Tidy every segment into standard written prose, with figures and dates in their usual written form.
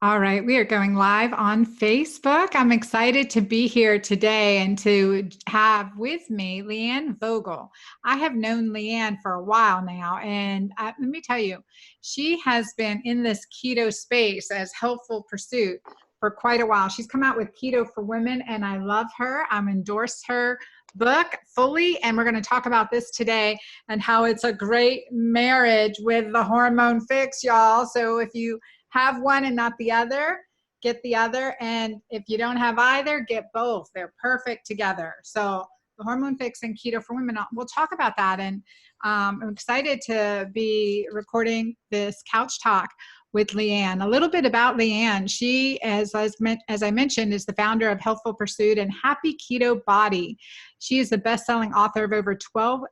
All right, we are going live on Facebook. I'm excited to be here today and to have with me Leanne Vogel. I have known Leanne for a while now, and let me tell you, she has been in this keto space as healthful pursuit for quite a while. She's come out with Keto for Women, and I love her. I'm endorsed her book fully, and we're going to talk about this today and how it's a great marriage with the hormone fix, y'all. So if you have one and not the other, get the other. And if you don't have either, get both. They're perfect together. So the hormone fix and keto for women, we'll talk about that. And I'm excited to be recording this couch talk with Leanne. A little bit about Leanne. She, as I mentioned, is the founder of Healthful Pursuit and Happy Keto Body. She is the best-selling author of over 12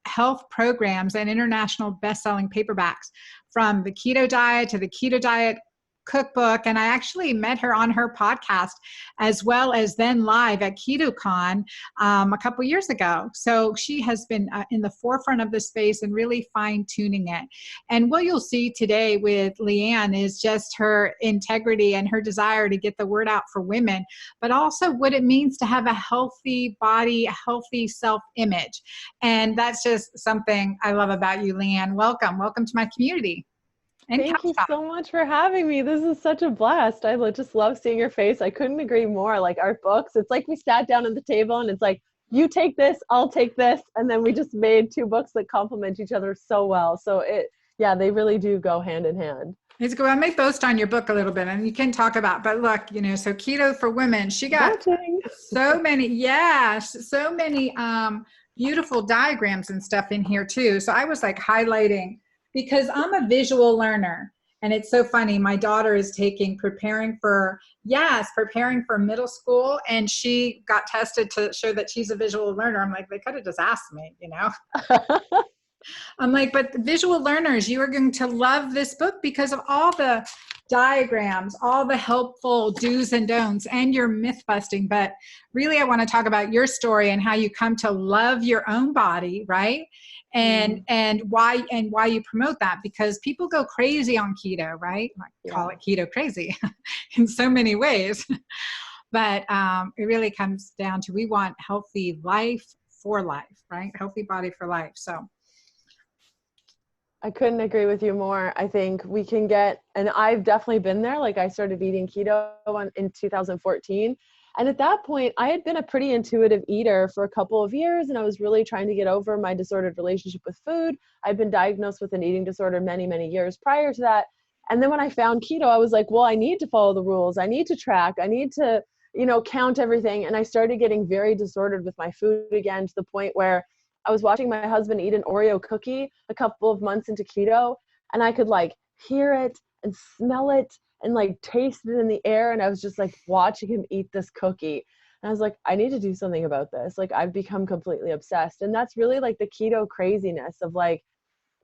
health programs and international best-selling paperbacks, from the keto diet to the keto diet cookbook. And I actually met her on her podcast as well as then live at KetoCon a couple years ago. So she has been in the forefront of the space and really fine-tuning it. And what you'll see today with Leanne is just her integrity and her desire to get the word out for women, but also what it means to have a healthy body, a healthy self-image. And that's just something I love about you, Leanne. Welcome to my community. Thank you so much for having me. This is such a blast. I just love seeing your face. I couldn't agree more. Like our books, it's like we sat down at the table and it's like, you take this, I'll take this. And then we just made two books that complement each other so well. So they really do go hand in hand. It's good. I may boast on your book a little bit and you can talk about, but look, so Keto for Women, she got so many beautiful diagrams and stuff in here too. So I was like highlighting, because I'm a visual learner. And it's so funny. My daughter is preparing for middle school, and she got tested to show that she's a visual learner. I'm like, they could have just asked me, I'm like, but visual learners, you are going to love this book because of all the diagrams, all the helpful do's and don'ts, and your myth busting. But really, I want to talk about your story and how you come to love your own body, right? And why you promote that, because people go crazy on keto, right? I call it keto crazy in so many ways. But it really comes down to, we want healthy life for life, right? Healthy body for life. So I couldn't agree with you more. I think we can and I've definitely been there. Like I started eating keto in 2014. And at that point, I had been a pretty intuitive eater for a couple of years, and I was really trying to get over my disordered relationship with food. I'd been diagnosed with an eating disorder many, many years prior to that. And then when I found keto, I was like, well, I need to follow the rules. I need to track. I need to, count everything. And I started getting very disordered with my food again, to the point where I was watching my husband eat an Oreo cookie a couple of months into keto, and I could hear it and smell it and taste it in the air. And I was just watching him eat this cookie. And I was like, I need to do something about this. I've become completely obsessed. And that's really the keto craziness of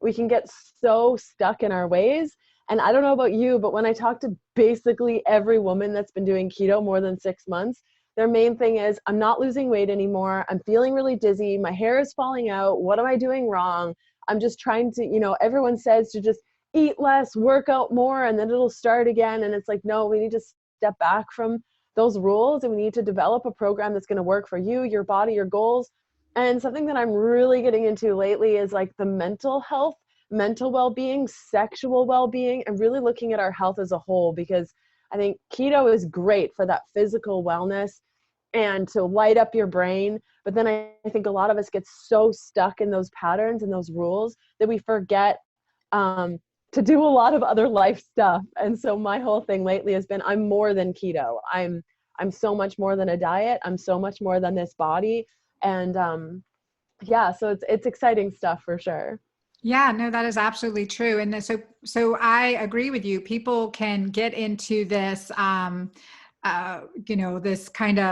we can get so stuck in our ways. And I don't know about you, but when I talk to basically every woman that's been doing keto more than 6 months, their main thing is, I'm not losing weight anymore. I'm feeling really dizzy. My hair is falling out. What am I doing wrong? I'm just trying to, everyone says to just eat less, work out more, and then it'll start again. And it's no, we need to step back from those rules, and we need to develop a program that's going to work for you, your body, your goals. And something that I'm really getting into lately is the mental health, mental well-being, sexual well-being, and really looking at our health as a whole, because I think keto is great for that physical wellness and to light up your brain. But then I think a lot of us get so stuck in those patterns and those rules that we forget to do a lot of other life stuff. And so my whole thing lately has been, I'm more than keto. I'm so much more than a diet. I'm so much more than this body. And so it's exciting stuff for sure. Yeah, no, that is absolutely true. And so I agree with you. People can get into this,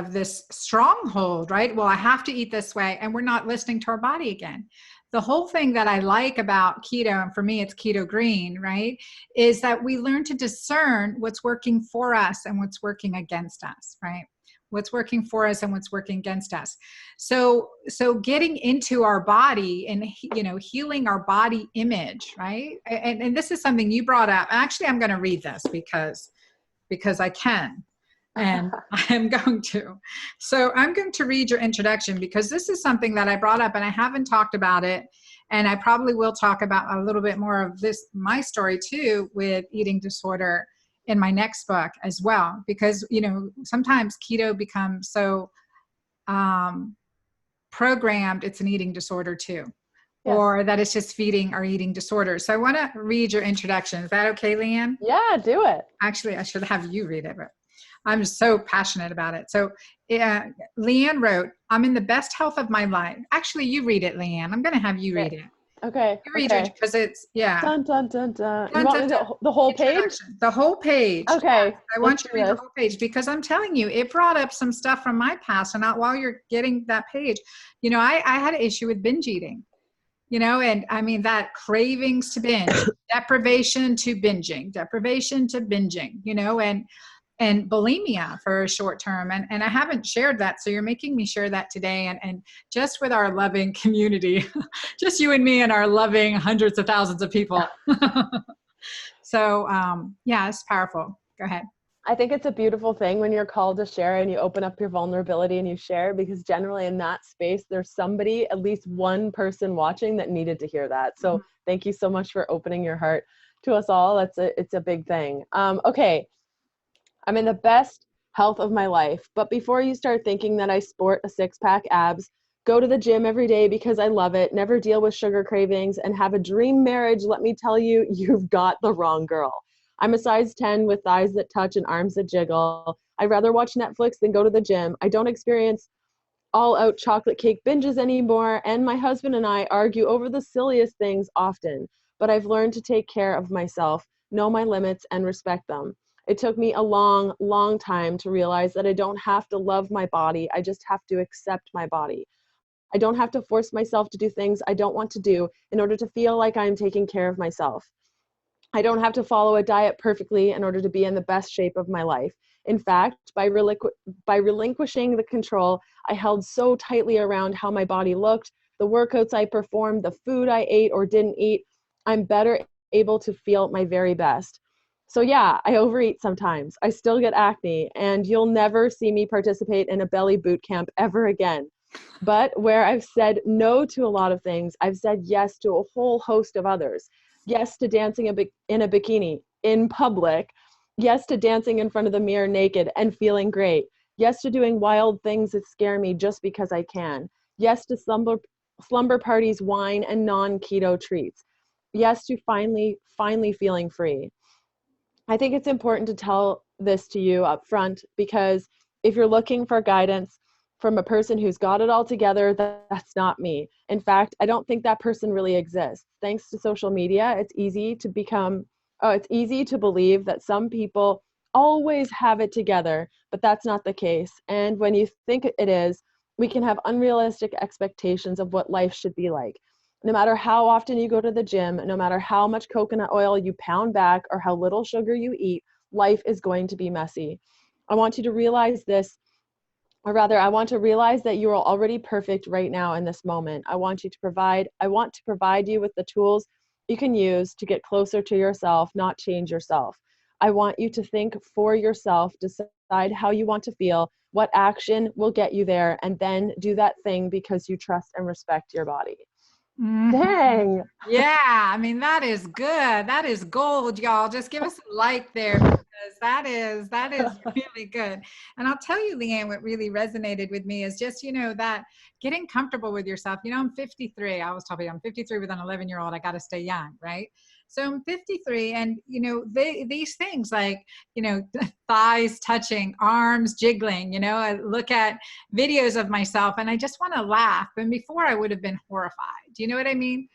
this stronghold, right? Well, I have to eat this way, and we're not listening to our body again. The whole thing that I like about keto, and for me, it's keto green, right, is that we learn to discern what's working for us and what's working against us, right? What's working for us and what's working against us. So getting into our body and, healing our body image, right? And this is something you brought up. Actually, I'm going to read this because because I can. And I'm going to. So I'm going to read your introduction because this is something that I brought up and I haven't talked about it. And I probably will talk about a little bit more of this, my story too, with eating disorder in my next book as well. Because, you know, sometimes keto becomes so programmed, it's an eating disorder too. Yes. Or that it's just feeding or eating disorders. So I want to read your introduction. Is that okay, Leanne? Yeah, do it. Actually, I should have you read it, but I'm so passionate about it. So Leanne wrote, I'm in the best health of my life. Actually, you read it, Leanne. I'm going to have you read it. Okay. You read it because it's, yeah. Dun, dun, dun, dun. Dun, you want me to the whole page? The whole page. Okay. Yes. I want you to read the whole page because I'm telling you, it brought up some stuff from my past. And while you're getting that page, you know, I had an issue with binge eating. You know, and I mean that cravings to binge, deprivation to binging, you know, and bulimia for a short term. And I haven't shared that. So you're making me share that today. And just with our loving community, just you and me and our loving hundreds of thousands of people. So yeah, it's powerful. Go ahead. I think it's a beautiful thing when you're called to share and you open up your vulnerability and you share, because generally in that space, there's somebody, at least one person watching that needed to hear that. So thank you so much for opening your heart to us all. It's a big thing. Okay. I'm in the best health of my life. But before you start thinking that I sport a 6-pack abs, go to the gym every day because I love it, never deal with sugar cravings, and have a dream marriage, let me tell you, you've got the wrong girl. I'm a size 10 with thighs that touch and arms that jiggle. I'd rather watch Netflix than go to the gym. I don't experience all-out chocolate cake binges anymore, and my husband and I argue over the silliest things often. But I've learned to take care of myself, know my limits, and respect them. It took me a long, long time to realize that I don't have to love my body. I just have to accept my body. I don't have to force myself to do things I don't want to do in order to feel like I'm taking care of myself. I don't have to follow a diet perfectly in order to be in the best shape of my life. In fact, by relinquishing the control I held so tightly around how my body looked, the workouts I performed, the food I ate or didn't eat, I'm better able to feel my very best. So yeah, I overeat sometimes. I still get acne, and you'll never see me participate in a belly boot camp ever again. But where I've said no to a lot of things, I've said yes to a whole host of others. Yes to dancing in a bikini in public. Yes to dancing in front of the mirror naked and feeling great. Yes to doing wild things that scare me just because I can. Yes to slumber parties, wine, and non-keto treats. Yes to finally feeling free. I think it's important to tell this to you up front, because if you're looking for guidance from a person who's got it all together, that's not me. In fact, I don't think that person really exists. Thanks to social media, it's easy to believe that some people always have it together, but that's not the case. And when you think it is, we can have unrealistic expectations of what life should be like. No matter how often you go to the gym, no matter how much coconut oil you pound back or how little sugar you eat, life is going to be messy. I want you to realize this, or rather, I want to realize that you are already perfect right now in this moment. I want to provide you with the tools you can use to get closer to yourself, not change yourself. I want you to think for yourself, decide how you want to feel, what action will get you there, and then do that thing because you trust and respect your body. Dang. Yeah, I mean, that is good. That is gold, y'all. Just give us a like there, because that is really good. And I'll tell you, Leanne, what really resonated with me is just, you know, that getting comfortable with yourself. You know, I'm 53. I was talking, I'm 53 with an 11-year-old. I got to stay young, right? So I'm 53, and you know, these things like, you know, thighs touching, arms jiggling, you know, I look at videos of myself and I just want to laugh. And before I would have been horrified. Do you know what I mean?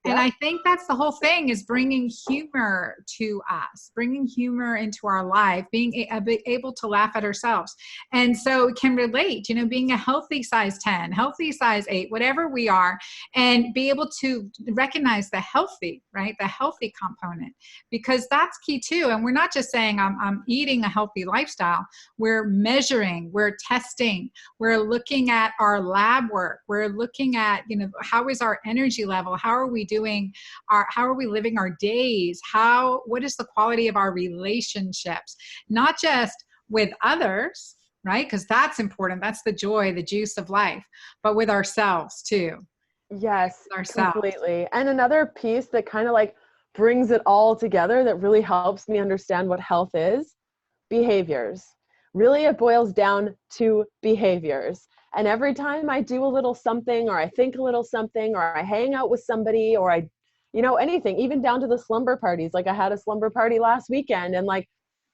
And I think that's the whole thing, is bringing humor to us, bringing humor into our life, being able to laugh at ourselves. And so it can relate, you know, being a healthy size 10, healthy size 8, whatever we are, and be able to recognize the healthy, right? The healthy component, because that's key too. And we're not just saying I'm eating a healthy lifestyle. We're measuring, we're testing, we're looking at our lab work. We're looking at, you know, how is our energy level? How are we doing? doing how are we living our days? What is the quality of our relationships? Not just with others, right? Because that's important. That's the joy, the juice of life, but with ourselves too. Yes, With ourselves. completely. And another piece that kind of like brings it all together that really helps me understand what health is, behaviors. Really, it boils down to behaviors. And every time I do a little something, or I think a little something, or I hang out with somebody, or anything, even down to the slumber parties. Like I had a slumber party last weekend, and like,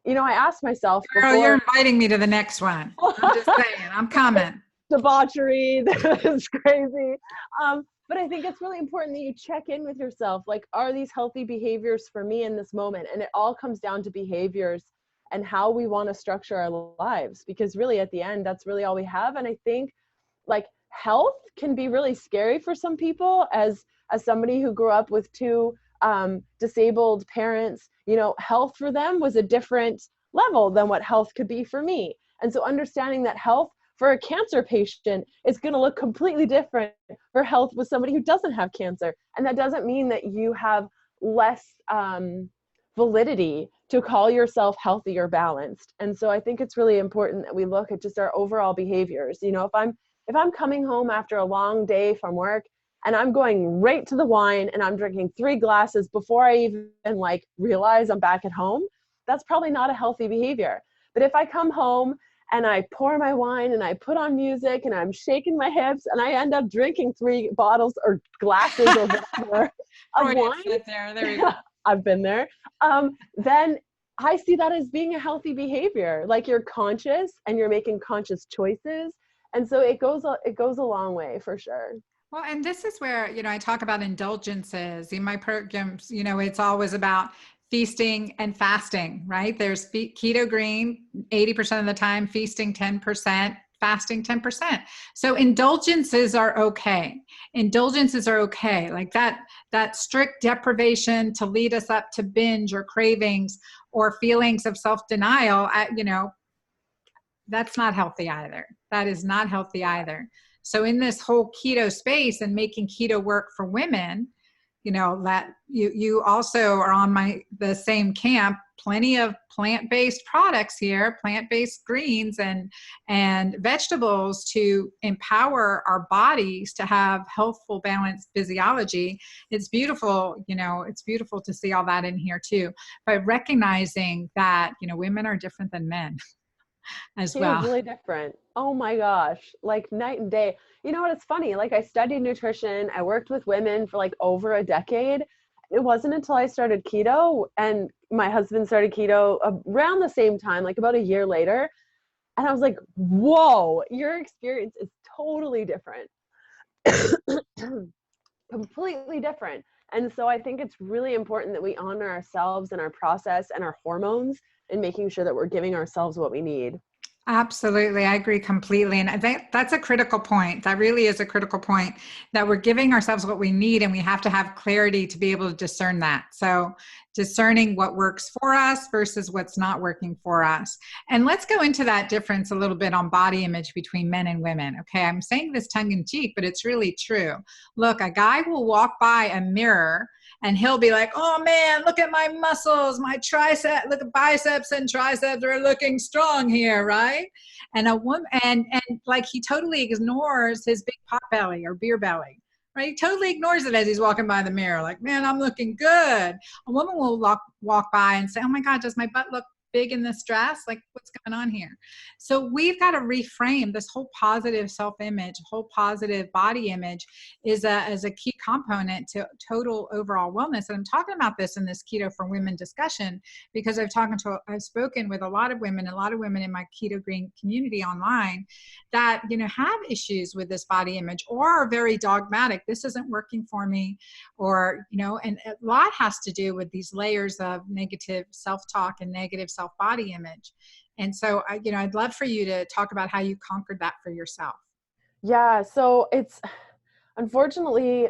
I asked myself Girl, you're before. inviting me to the next one. I'm just saying, I'm coming. Debauchery, that is crazy. But I think it's really important that you check in with yourself. Like, are these healthy behaviors for me in this moment? And it all comes down to behaviors and how we want to structure our lives, because really at the end, that's really all we have. And I think like health can be really scary for some people. As somebody who grew up with two disabled parents, health for them was a different level than what health could be for me. And so understanding that health for a cancer patient is going to look completely different for health with somebody who doesn't have cancer. And that doesn't mean that you have less validity to call yourself healthy or balanced. And so I think it's really important that we look at just our overall behaviors. If I'm coming home after a long day from work and I'm going right to the wine and I'm drinking 3 glasses before I even like realize I'm back at home, that's probably not a healthy behavior. But if I come home and I pour my wine and I put on music and I'm shaking my hips and I end up drinking 3 bottles or glasses or whatever of wine. There we go. I've been there. Then I see that as being a healthy behavior. Like you're conscious and you're making conscious choices. And so it goes a long way for sure. Well, and this is where, I talk about indulgences in my programs. It's always about feasting and fasting, right? There's keto green 80% of the time, feasting 10%, fasting 10%. So indulgences are okay. Indulgences are okay. Like that strict deprivation to lead us up to binge or cravings or feelings of self-denial, that's not healthy either. That is not healthy either. So in this whole keto space and making keto work for women, that you also are on the same camp, plenty of plant-based products here, plant-based greens and vegetables to empower our bodies to have healthful, balanced physiology. It's beautiful, it's beautiful to see all that in here too, but recognizing that, women are different than men as well. It's really different. Oh my gosh, like night and day. You know what? It's funny. Like I studied nutrition. I worked with women for like over a decade. It wasn't until I started keto and my husband started keto around the same time, like about a year later. And I was like, whoa, your experience is totally different. Completely different. And so I think it's really important that we honor ourselves and our process and our hormones and making sure that we're giving ourselves what we need. Absolutely. I agree completely. And I think that's a critical point. That really is a critical point, that we're giving ourselves what we need and we have to have clarity to be able to discern that. So discerning what works for us versus what's not working for us. And let's go into that difference a little bit on body image between men and women. Okay. I'm saying this tongue in cheek, but it's really true. Look, a guy will walk by a mirror and he'll be like, oh man, look at my muscles, my tricep, look at biceps and triceps are looking strong here, right? And a woman, and like he totally ignores his big pot belly or beer belly, right? He totally ignores it as he's walking by the mirror, like, man, I'm looking good. A woman will walk by and say, oh my God, does my butt look big in this dress? Like, what's going on here? So we've got to reframe this whole positive self-image, whole positive body image as a key component to total overall wellness. And I'm talking about this in this Keto for Women discussion because I've spoken with a lot of women in my Keto Green community online that, have issues with this body image or are very dogmatic. This isn't working for me, or, and a lot has to do with these layers of negative self-talk and negative self-body image. And so, I'd love for you to talk about how you conquered that for yourself. Yeah. So it's unfortunately,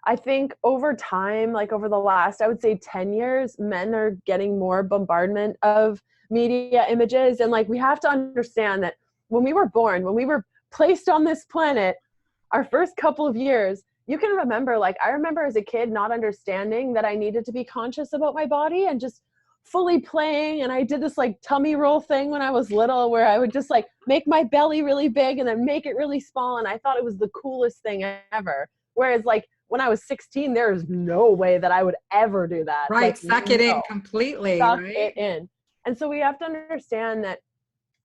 I think over time, like over the last, I would say 10 years, men are getting more bombardment of media images. And like, we have to understand that when we were born, when we were placed on this planet, our first couple of years, you can remember, like, I remember as a kid not understanding that I needed to be conscious about my body and just fully playing. And I did this like tummy roll thing when I was little, where I would just like make my belly really big and then make it really small. And I thought it was the coolest thing ever. Whereas like when I was 16, there's no way that I would ever do that. Right. Like, Suck it in no, completely, suck right? it in. And so we have to understand that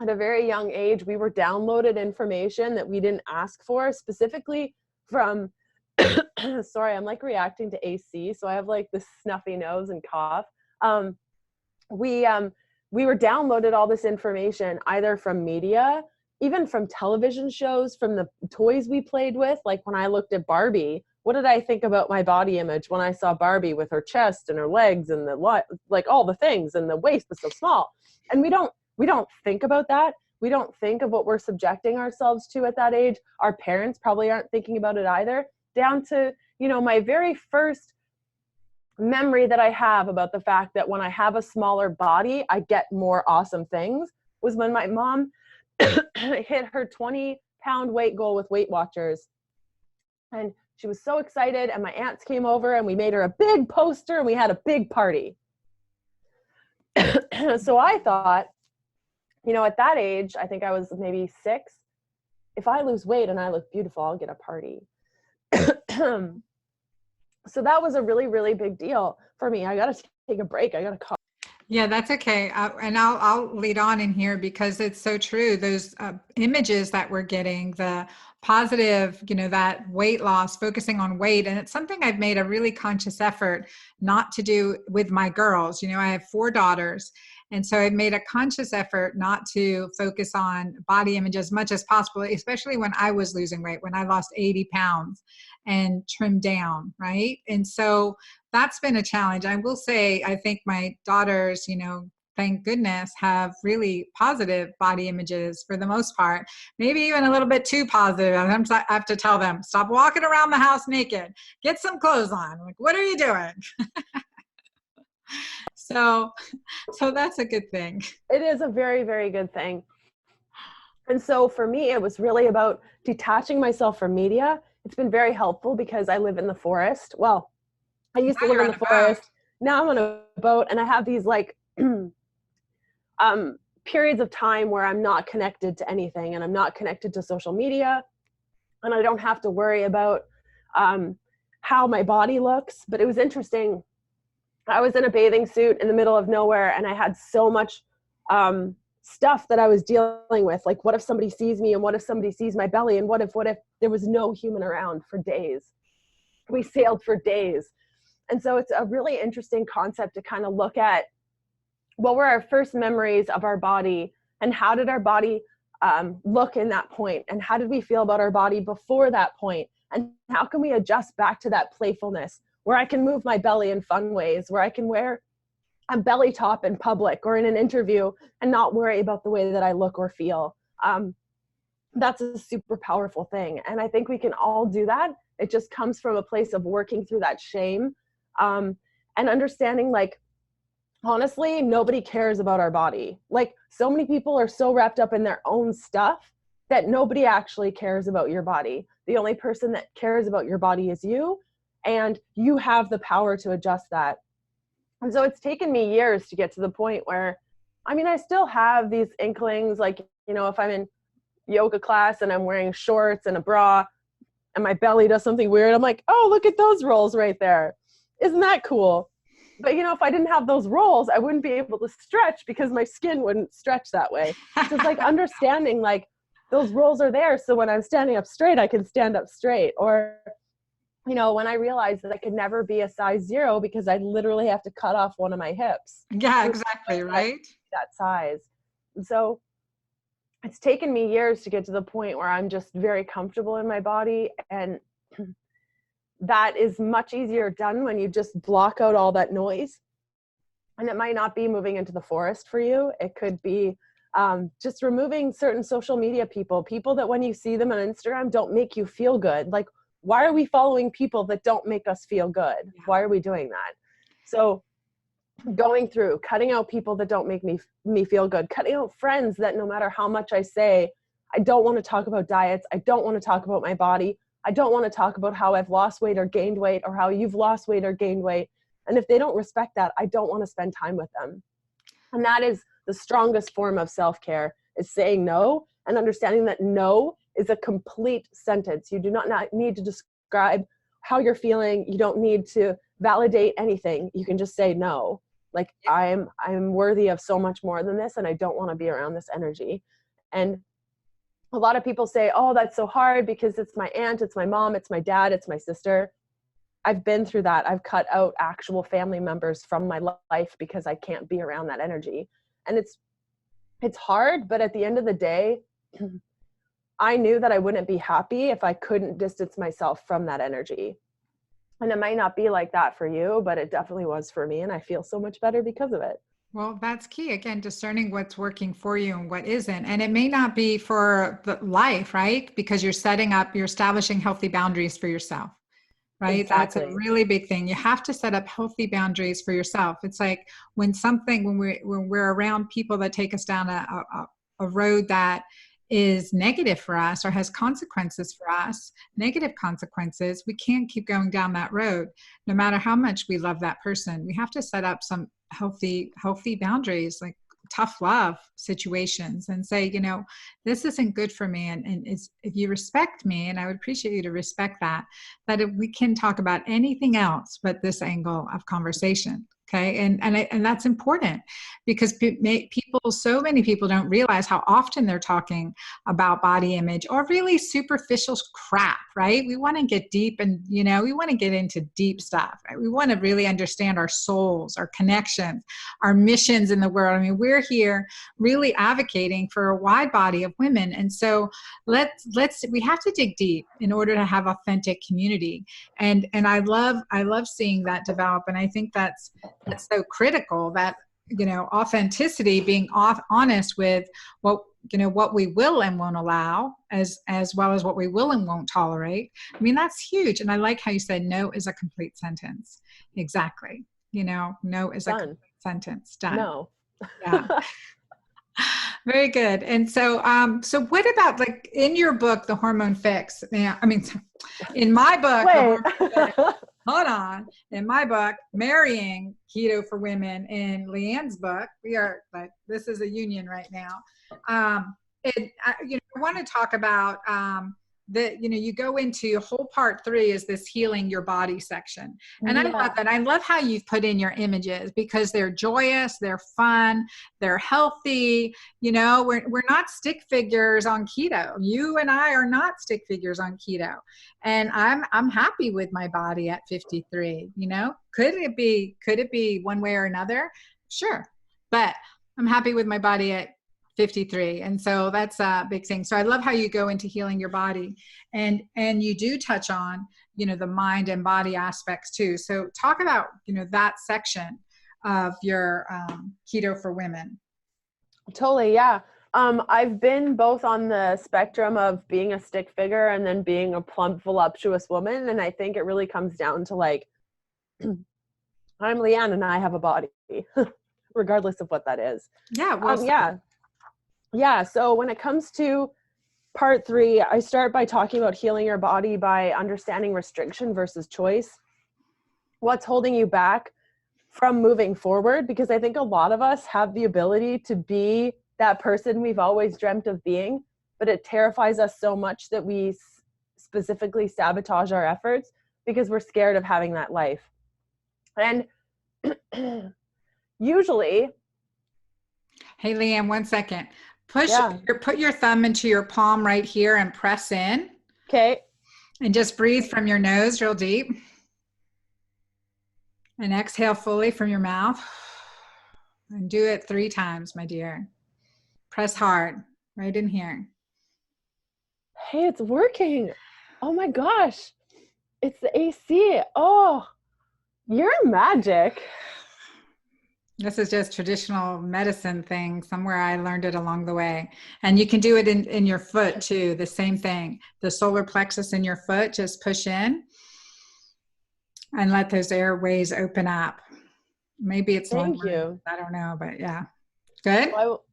at a very young age, we were downloaded information that we didn't ask for, specifically from, sorry, I'm like reacting to AC. So I have like this snuffy nose and cough. We were downloaded all this information either from media, even from television shows, from the toys we played with. Like when I looked at Barbie, what did I think about my body image when I saw Barbie with her chest and her legs and like all the things, and the waist was so small? And we don't think about that. We don't think of what we're subjecting ourselves to at that age. Our parents probably aren't thinking about it either. Down to, my very first memory that I have about the fact that when I have a smaller body, I get more awesome things, was when my mom hit her 20-pound weight goal with Weight Watchers. And she was so excited, and my aunts came over and we made her a big poster and we had a big party. So I thought, at that age, I think I was maybe 6, if I lose weight and I look beautiful, I'll get a party. So that was a really, really big deal for me. I got to take a break. I got to call. Yeah, that's okay. And I'll lead on in here because it's so true. Those images that we're getting, the positive, that weight loss, focusing on weight. And it's something I've made a really conscious effort not to do with my girls. I have 4 daughters. And so I've made a conscious effort not to focus on body image as much as possible, especially when I was losing weight, when I lost 80 pounds and trimmed down, right? And so that's been a challenge. I will say, I think my daughters, thank goodness, have really positive body images for the most part, maybe even a little bit too positive. I have to tell them, stop walking around the house naked, get some clothes on. Like, what are you doing? So that's a good thing. It is a very, very good thing. And so for me, it was really about detaching myself from media. It's been very helpful because I live in the forest. Well, I used to live in the forest. Now I'm on a boat, and I have these like periods of time where I'm not connected to anything, and I'm not connected to social media, and I don't have to worry about how my body looks. But it was interesting. I was in a bathing suit in the middle of nowhere, and I had so much stuff that I was dealing with. Like, what if somebody sees me, and what if somebody sees my belly, and what if there was no human around for days? We sailed for days. And so it's a really interesting concept to kind of look at what were our first memories of our body, and how did our body look in that point, and how did we feel about our body before that point, and how can we adjust back to that playfulness where I can move my belly in fun ways, where I can wear a belly top in public or in an interview and not worry about the way that I look or feel. That's a super powerful thing. And I think we can all do that. It just comes from a place of working through that shame and understanding, like, honestly, nobody cares about our body. Like, so many people are so wrapped up in their own stuff that nobody actually cares about your body. The only person that cares about your body is you, and you have the power to adjust that. And so it's taken me years to get to the point where, I still have these inklings, like, if I'm in yoga class and I'm wearing shorts and a bra and my belly does something weird, I'm like, oh, look at those rolls right there. Isn't that cool? But, if I didn't have those rolls, I wouldn't be able to stretch because my skin wouldn't stretch that way. So it's like understanding, like, those rolls are there, so when I'm standing up straight, I can stand up straight. Or, when I realized that I could never be a size 0 because I'd literally have to cut off one of my hips. Yeah, exactly, right? That size. And so it's taken me years to get to the point where I'm just very comfortable in my body, and that is much easier done when you just block out all that noise. And it might not be moving into the forest for you. It could be just removing certain social media people that when you see them on Instagram don't make you feel good. Like, why are we following people that don't make us feel good? Why are we doing that? So going through, cutting out people that don't make me feel good, cutting out friends that no matter how much I say, I don't want to talk about diets, I don't want to talk about my body, I don't want to talk about how I've lost weight or gained weight or how you've lost weight or gained weight. And if they don't respect that, I don't want to spend time with them. And that is the strongest form of self-care, is saying no and understanding that no is a complete sentence. You do not need to describe how you're feeling. You don't need to validate anything. You can just say no. Like, I'm worthy of so much more than this, and I don't want to be around this energy. And a lot of people say, oh, that's so hard because it's my aunt, it's my mom, it's my dad, it's my sister. I've been through that. I've cut out actual family members from my life because I can't be around that energy. And it's hard, but at the end of the day, I knew that I wouldn't be happy if I couldn't distance myself from that energy. And it might not be like that for you, but it definitely was for me. And I feel so much better because of it. Well, that's key. Again, discerning what's working for you and what isn't. And it may not be for the life, right? Because you're establishing healthy boundaries for yourself, right? Exactly. That's a really big thing. You have to set up healthy boundaries for yourself. It's like when we're around people that take us down a road that is negative for us or has consequences for us, negative consequences, we can't keep going down that road, no matter how much we love that person. We have to set up some healthy boundaries, like tough love situations, and say, this isn't good for me. And if you respect me, and I would appreciate you to respect that if we can talk about anything else but this angle of conversation. Okay. And that's important because so many people don't realize how often they're talking about body image or really superficial crap, right? We want to get deep and, we want to get into deep stuff, right? We want to really understand our souls, our connections, our missions in the world. I mean, we're here really advocating for a wide body of women. And so we have to dig deep in order to have authentic community. And I love seeing that develop. And I think that's so critical, that, authenticity, being honest with what we will and won't allow, as well as what we will and won't tolerate. I mean, that's huge. And I like how you said no is a complete sentence. Exactly. No is a complete sentence. Done. No. Yeah. Very good. And so, so what about, like, in your book, The Hormone Fix? Yeah, I mean, in my book, hold on. In my book, Marrying Keto for Women, in Leanne's book, this is a union right now. I want to talk about you go into whole part 3 is this healing your body section. And I love that. I love how you've put in your images because they're joyous, they're fun, they're healthy. We're not stick figures on keto. You and I are not stick figures on keto. And I'm happy with my body at 53. Could it be one way or another? Sure. But I'm happy with my body at 53. And so that's a big thing. So I love how you go into healing your body, and you do touch on, the mind and body aspects too. So talk about, that section of your Keto for Women. Totally. Yeah. I've been both on the spectrum of being a stick figure and then being a plump, voluptuous woman. And I think it really comes down to, like, I'm Leanne and I have a body, regardless of what that is. Yeah. Well, Yeah. So when it comes to part 3, I start by talking about healing your body by understanding restriction versus choice. What's holding you back from moving forward? Because I think a lot of us have the ability to be that person we've always dreamt of being, but it terrifies us so much that we specifically sabotage our efforts because we're scared of having that life. And usually... Hey, Leanne, 1 second. Put your thumb into your palm right here and press in. Okay. And just breathe from your nose real deep. And exhale fully from your mouth. And do it 3 times, my dear. Press hard right in here. Hey, it's working. Oh my gosh. It's the AC. Oh, you're magic. This is just traditional medicine thing. Somewhere I learned it along the way. And you can do it in your foot too. The same thing. The solar plexus in your foot, just push in and let those airways open up. Maybe it's Thank you. I don't know, but yeah. Good. Well,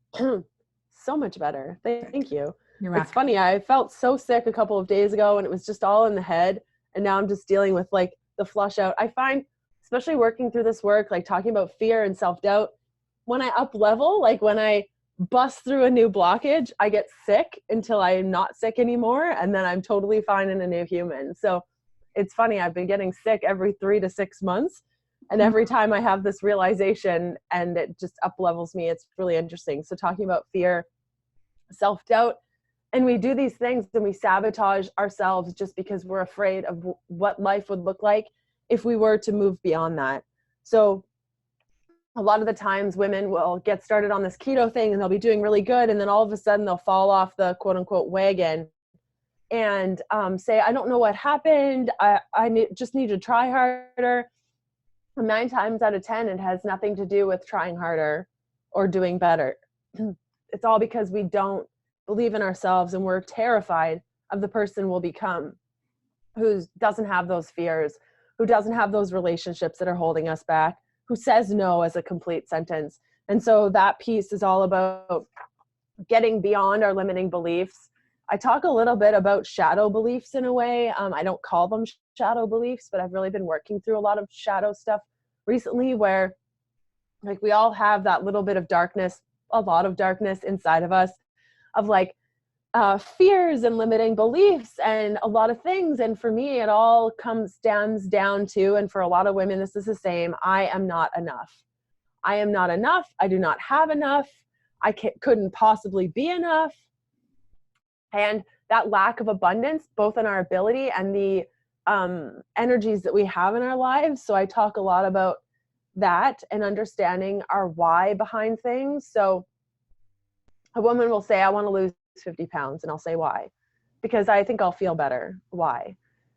so much better. Thank you. You're It's welcome. funny. I felt so sick a couple of days ago and it was just all in the head. And now I'm just dealing with like the flush out. I find, especially working through this work, like talking about fear and self-doubt, when I up level, like when I bust through a new blockage, I get sick until I'm not sick anymore. And then I'm totally fine and a new human. So it's funny. I've been getting sick every 3 to 6 months. And every time I have this realization and it just up levels me, it's really interesting. So talking about fear, self-doubt, and we do these things and we sabotage ourselves just because we're afraid of what life would look like if we were to move beyond that. So a lot of the times women will get started on this keto thing and they'll be doing really good. And then all of a sudden they'll fall off the quote unquote wagon and say, I don't know what happened. I just need to try harder. 9 times out of 10, it has nothing to do with trying harder or doing better. It's all because we don't believe in ourselves and we're terrified of the person we'll become, who doesn't have those fears, who doesn't have those relationships that are holding us back, who says no as a complete sentence. And so that piece is all about getting beyond our limiting beliefs. I talk a little bit about shadow beliefs in a way. I don't call them shadow beliefs, but I've really been working through a lot of shadow stuff recently where like we all have that little bit of darkness, a lot of darkness inside of us of like fears and limiting beliefs and a lot of things. And for me, it all stems down to, and for a lot of women, this is the same. I am not enough. I am not enough. I do not have enough. I couldn't possibly be enough. And that lack of abundance, both in our ability and the energies that we have in our lives. So I talk a lot about that and understanding our why behind things. So a woman will say, I want to lose 50 pounds. And I'll say, why? Because I think I'll feel better. Why?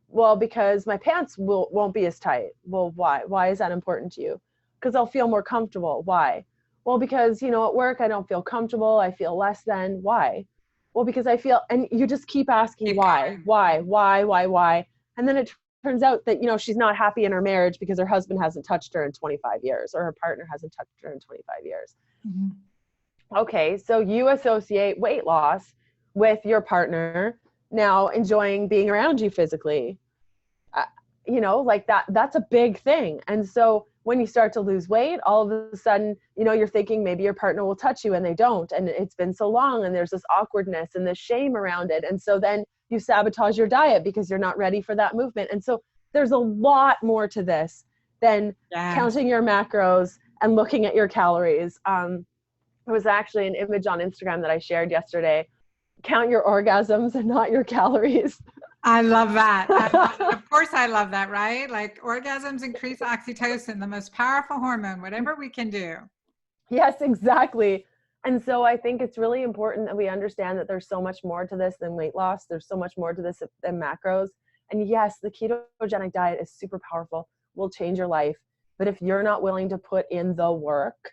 Well, because my pants won't be as tight. Well, why? Why is that important to you? Because I'll feel more comfortable. Why? Well, because, you know, at work, I don't feel comfortable. I feel less than. Why? Well, because I feel, and you just keep asking Keep why, going. why. And then it turns out that, you know, she's not happy in her marriage because her husband hasn't touched her in 25 years or her partner hasn't touched her in 25 years. Mm-hmm. Okay, so you associate weight loss with your partner now enjoying being around you physically. You know, like that's a big thing. And so when you start to lose weight, all of a sudden, you know, you're thinking maybe your partner will touch you and they don't. And it's been so long and there's this awkwardness and this shame around it. And so then you sabotage your diet because you're not ready for that movement. And so there's a lot more to this than counting your macros and looking at your calories. It was actually an image on Instagram that I shared yesterday. Count your orgasms and not your calories. I love that. Of course, I love that, right? Like orgasms increase oxytocin, the most powerful hormone, whatever we can do. Yes, exactly. And so I think it's really important that we understand that there's so much more to this than weight loss. There's so much more to this than macros. And yes, the ketogenic diet is super powerful, will change your life. But if you're not willing to put in the work,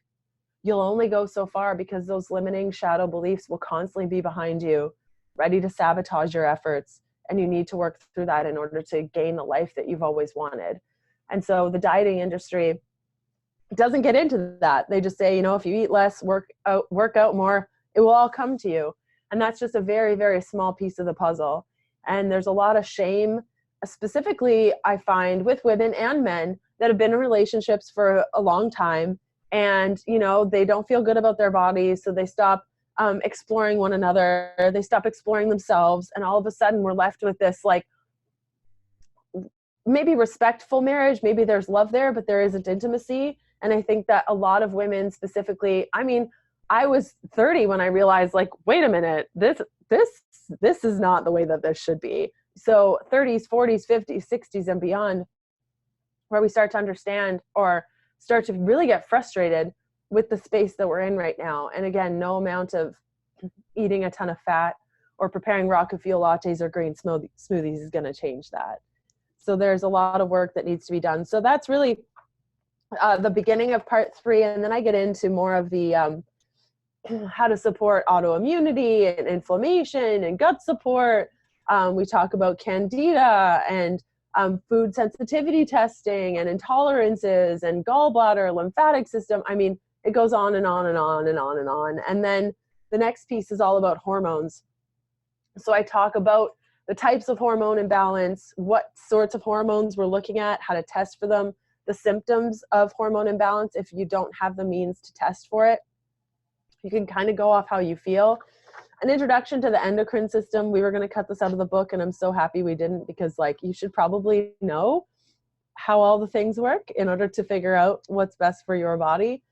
you'll only go so far because those limiting shadow beliefs will constantly be behind you, ready to sabotage your efforts. And you need to work through that in order to gain the life that you've always wanted. And so the dieting industry doesn't get into that. They just say, you know, if you eat less, work out more, it will all come to you. And that's just a very, very small piece of the puzzle. And there's a lot of shame, specifically, I find with women and men that have been in relationships for a long time. And, you know, they don't feel good about their bodies. So they stop exploring one another. They stop exploring themselves. And all of a sudden we're left with this, like, maybe respectful marriage. Maybe there's love there, but there isn't intimacy. And I think that a lot of women specifically, I mean, I was 30 when I realized, like, wait a minute, this is not the way that this should be. So 30s, 40s, 50s, 60s and beyond, where we start to understand or start to really get frustrated with the space that we're in right now. And again, no amount of eating a ton of fat or preparing rocket fuel lattes or green smoothies is going to change that. So there's a lot of work that needs to be done. So that's really the beginning of part 3. And then I get into more of the how to support autoimmunity and inflammation and gut support. We talk about candida and food sensitivity testing and intolerances and gallbladder, lymphatic system. I mean, it goes on and on and on and on and on. And then the next piece is all about hormones. So I talk about the types of hormone imbalance, what sorts of hormones we're looking at, how to test for them, the symptoms of hormone imbalance if you don't have the means to test for it. You can kind of go off how you feel. An introduction to the endocrine system. We were going to cut this out of the book, and I'm so happy we didn't, because like you should probably know how all the things work in order to figure out what's best for your body.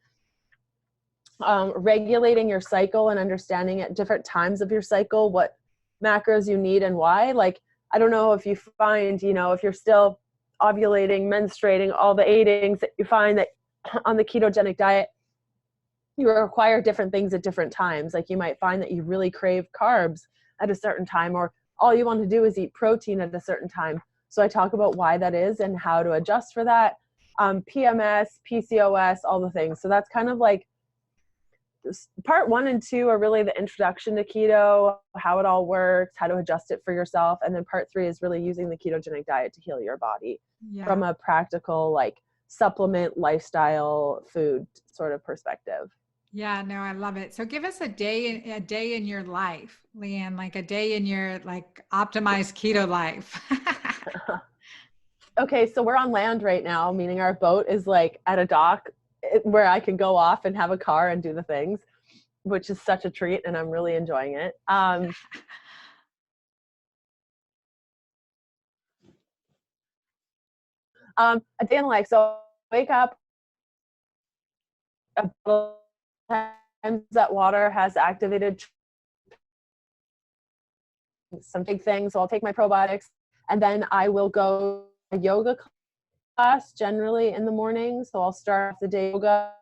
Regulating your cycle and understanding at different times of your cycle what macros you need and why. Like, I don't know if you find, you know, if you're still ovulating, menstruating, all the eightings, that you find that on the ketogenic diet, you require different things at different times. Like you might find that you really crave carbs at a certain time, or all you want to do is eat protein at a certain time. So I talk about why that is and how to adjust for that. PMS, PCOS, all the things. So that's kind of like part 1 and 2 are really the introduction to keto, how it all works, how to adjust it for yourself. And then part 3 is really using the ketogenic diet to heal your body from a practical, like supplement, lifestyle, food sort of perspective. Yeah, no, I love it. So give us a day in your life, Leanne, like a day in your like optimized keto life. Okay, so we're on land right now, meaning our boat is like at a dock where I can go off and have a car and do the things, which is such a treat, and I'm really enjoying it. A day in life. So wake up, a times that water has activated some big things. So I'll take my probiotics, and then I will go to a yoga class generally in the morning. So I'll start the day yoga.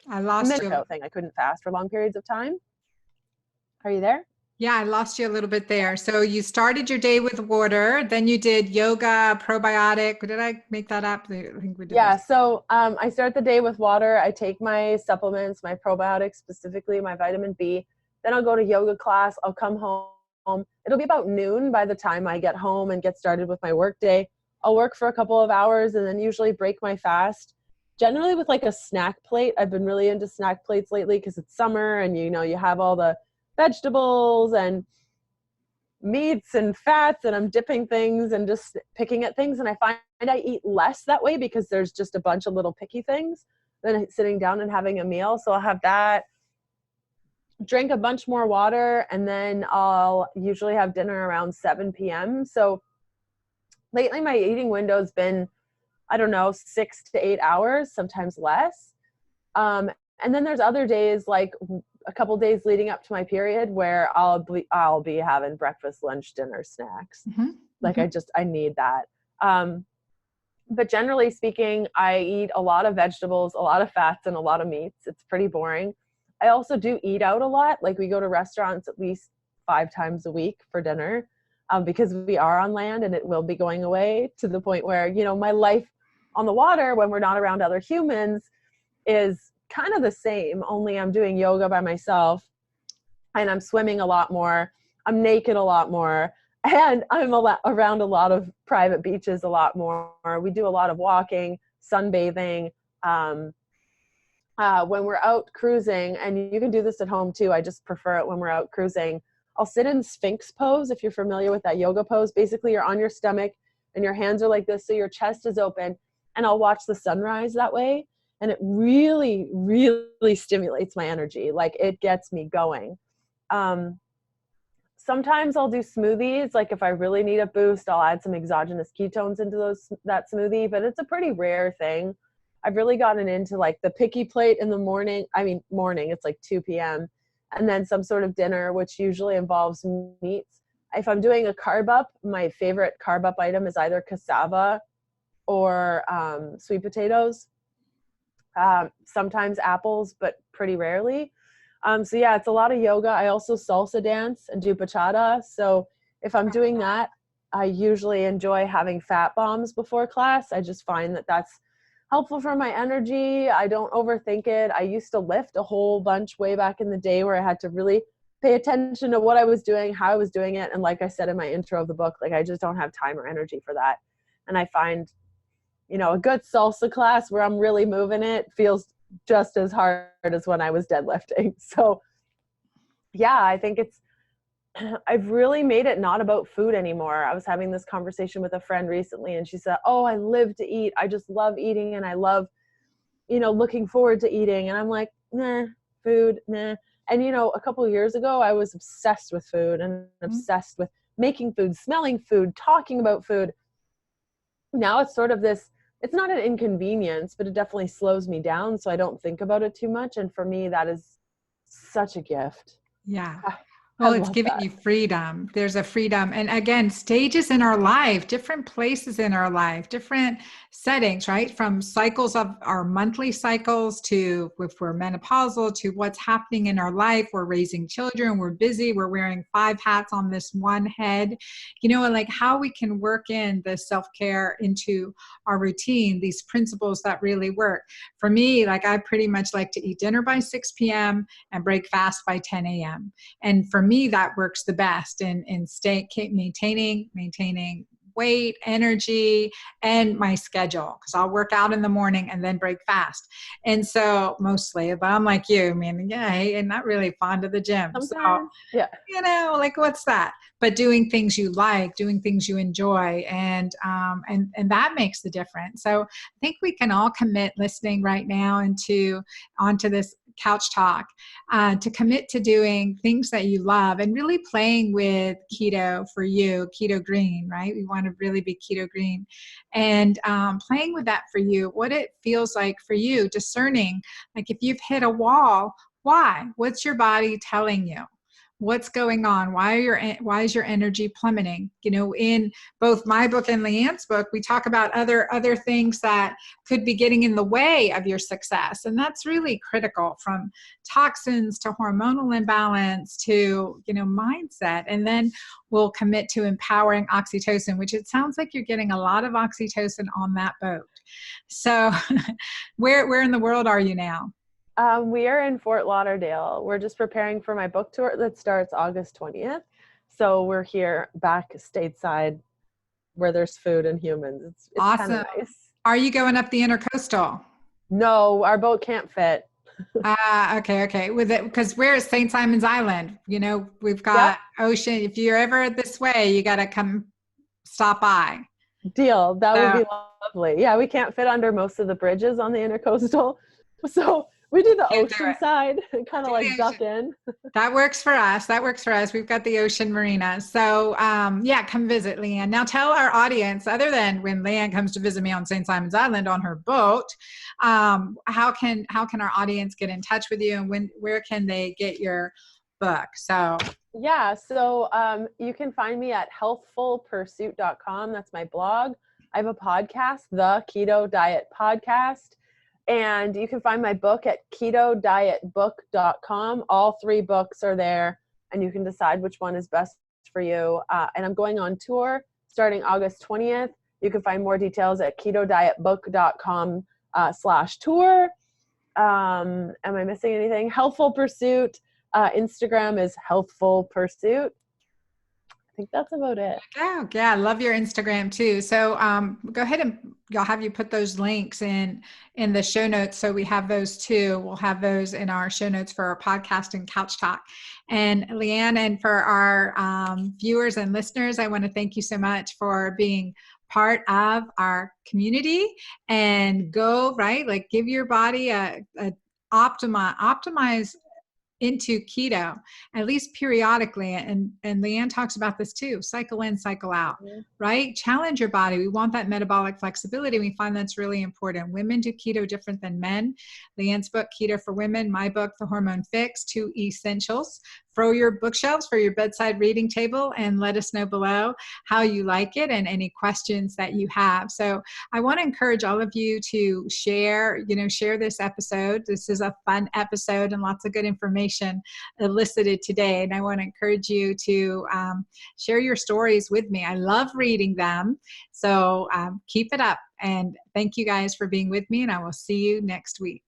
I lost you. Thing. I couldn't fast for long periods of time. Are you there? Yeah, I lost you a little bit there. So you started your day with water, then you did yoga, probiotic. Did I make that up? I think we did. Yeah. So I start the day with water. I take my supplements, my probiotics, specifically my vitamin B. Then I'll go to yoga class. I'll come home. It'll be about noon by the time I get home and get started with my work day. I'll work for a couple of hours and then usually break my fast, generally with like a snack plate. I've been really into snack plates lately because it's summer and, you know, you have all the vegetables and meats and fats, and I'm dipping things and just picking at things. And I find I eat less that way because there's just a bunch of little picky things than sitting down and having a meal. So I'll have that, drink a bunch more water, and then I'll usually have dinner around 7 p.m. So lately my eating window's been, I don't know, 6 to 8 hours, sometimes less. And then there's other days, like a couple days leading up to my period, where I'll be having breakfast, lunch, dinner, snacks. Mm-hmm. Like I need that. But generally speaking, I eat a lot of vegetables, a lot of fats, and a lot of meats. It's pretty boring. I also do eat out a lot. Like we go to restaurants at least 5 times a week for dinner, because we are on land and it will be going away, to the point where, you know, my life on the water when we're not around other humans is kind of the same, only I'm doing yoga by myself and I'm swimming a lot more. I'm naked a lot more, and I'm around a lot of private beaches a lot more. We do a lot of walking, sunbathing. When we're out cruising, and you can do this at home too, I just prefer it when we're out cruising, I'll sit in Sphinx pose, if you're familiar with that yoga pose. Basically, you're on your stomach and your hands are like this, so your chest is open, and I'll watch the sunrise that way. And it really, really stimulates my energy. Like it gets me going. Sometimes I'll do smoothies. Like if I really need a boost, I'll add some exogenous ketones into that smoothie, but it's a pretty rare thing. I've really gotten into like the picky plate in the morning. Morning, it's like 2 p.m. And then some sort of dinner, which usually involves meats. If I'm doing a carb up, my favorite carb up item is either cassava or sweet potatoes. Sometimes apples, but pretty rarely. So yeah, it's a lot of yoga. I also salsa dance and do bachata. So if I'm doing that, I usually enjoy having fat bombs before class. I just find that that's helpful for my energy. I don't overthink it. I used to lift a whole bunch way back in the day, where I had to really pay attention to what I was doing, how I was doing it. And like I said in my intro of the book, like I just don't have time or energy for that. And I find, you know, a good salsa class where I'm really moving it feels just as hard as when I was deadlifting. So yeah, I think I've really made it not about food anymore. I was having this conversation with a friend recently and she said, "Oh, I live to eat. I just love eating and I love, looking forward to eating." And I'm like, "Nah, food, nah." And a couple of years ago, I was obsessed with food and obsessed with making food, smelling food, talking about food. Now it's sort of this, it's not an inconvenience, but it definitely slows me down so I don't think about it too much. And for me, that is such a gift. Yeah. I Well, it's love giving that. you freedom. There's a freedom. And again, stages in our life, different places in our life, different settings, right? From cycles of our monthly cycles to if we're menopausal to what's happening in our life. We're raising children, we're busy, we're wearing 5 hats on this one head, and like how we can work in the self-care into our routine, these principles that really work. For me, like I pretty much like to eat dinner by 6 p.m. and break fast by 10 a.m. And for me, that works the best in maintaining weight, energy, and my schedule. Because I'll work out in the morning and then break fast. And so mostly, but I'm like you, I mean, yeah, I'm not really fond of the gym. So, Sometimes, yeah. like what's that? But doing things you like, doing things you enjoy, and that makes the difference. So I think we can all commit listening right now onto this couch talk, to commit to doing things that you love and really playing with keto for you, keto green, right? We want to really be keto green, and playing with that for you, what it feels like for you, discerning, like if you've hit a wall, why? What's your body telling you? What's going on? Why is your energy plummeting? In both my book and Leanne's book, we talk about other things that could be getting in the way of your success. And that's really critical, from toxins to hormonal imbalance to, mindset. And then we'll commit to empowering oxytocin, which it sounds like you're getting a lot of oxytocin on that boat. So where in the world are you now? We are in Fort Lauderdale. We're just preparing for my book tour that starts August 20th. So we're here back stateside where there's food and humans. It's kind of Awesome. nice. Are you going up the intercoastal? No, our boat can't fit. Okay. With it, because we're at St. Simon's Island. We've Yep, got ocean. If you're ever this way, you got to come stop by. deal. That would So be lovely. Yeah, we can't fit under most of the bridges on the intercoastal. So we do the can't do ocean it. side and kind of Do like the ocean. duck in. That works for us. That works for us. We've got the ocean marina. So yeah, come visit Leanne. Now tell our audience, other than when Leanne comes to visit me on St. Simon's Island on her boat, how can our audience get in touch with you, and where can they get your book? So Yeah, so you can find me at healthfulpursuit.com. That's my blog. I have a podcast, the Keto Diet Podcast. And you can find my book at ketodietbook.com. All 3 books are there, and you can decide which one is best for you. And I'm going on tour starting August 20th. You can find more details at ketodietbook.com /tour. Am I missing anything? Healthful Pursuit. Instagram is Healthful Pursuit. I think that's about it. yeah, I love your Instagram too. So go ahead and I'll have you put those links in the show notes. So we have those too. We'll have those in our show notes for our podcast and Couch Talk. And Leanne, and for our viewers and listeners, I want to thank you so much for being part of our community, and go right, like give your body a optimize into keto, at least periodically. And Leanne talks about this too, cycle in, cycle out, right? Challenge your body. We want that metabolic flexibility. We find that's really important. Women do keto different than men. Leanne's book, Keto for Women, my book, The Hormone Fix, 2 essentials for your bookshelves, for your bedside reading table, and let us know below how you like it and any questions that you have. So I want to encourage all of you to share this episode. This is a fun episode and lots of good information elicited today. And I want to encourage you to share your stories with me. I love reading them. So keep it up. And thank you guys for being with me, and I will see you next week.